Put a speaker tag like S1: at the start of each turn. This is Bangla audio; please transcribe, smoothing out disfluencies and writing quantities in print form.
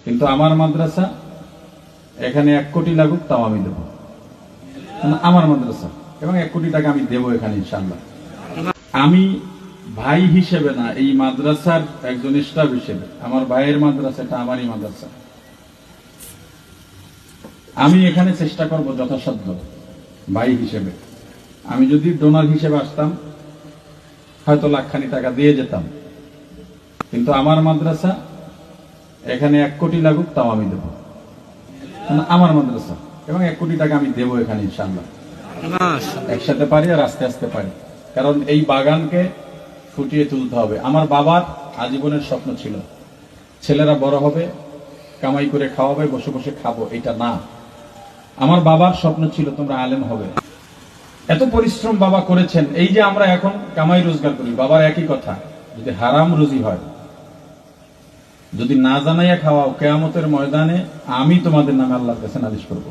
S1: কিন্তু আমার মাদ্রাসা এখানে 1 কোটি লাগুক তাও আমি দেবো, আমার মাদ্রাসা, এবং 1 কোটি টাকা আমি দেবো এখানে ইনশাআল্লাহ। আমি ভাই হিসেবে না, এই মাদ্রাসার একজন স্টাফ হিসেবে, আমার ভাইয়ের মাদ্রাসা, এটা আমারই মাদ্রাসা। আমি এখানে চেষ্টা করব যথাসাধ্য ভাই হিসেবে। আমি যদি ডোনার হিসেবে আসতাম হয়তো লাখখানি টাকা দিয়ে যেতাম, কিন্তু আমার মাদ্রাসা এখানে 1 কোটি লাগুক তাও আমি দেবো, আমার মাদ্রাসা, এবং 1 কোটি টাকা আমি দেবো এখানে ইনশাআল্লাহ। একসাথে পারি আর আস্তে আস্তে পারি, কারণ এই বাগানকে ফুটিয়ে তুলতে হবে। আমার বাবার আজীবনের স্বপ্ন ছিল ছেলেরা বড় হবে, কামাই করে খাওয়াবে, বসে বসে খাবো, এটা না। আমার বাবার স্বপ্ন ছিল তোমরা আলেম হবে। এত পরিশ্রম বাবা করেছেন। এই যে আমরা এখন কামাই রোজগার করি, বাবার একই কথা, যদি হারাম রুজি হয়, যদি না জানাইয়া খাওয়াও, কিয়ামতের ময়দানে আমি তোমাদের নামে আল্লাহর কাছে নালিশ করবো।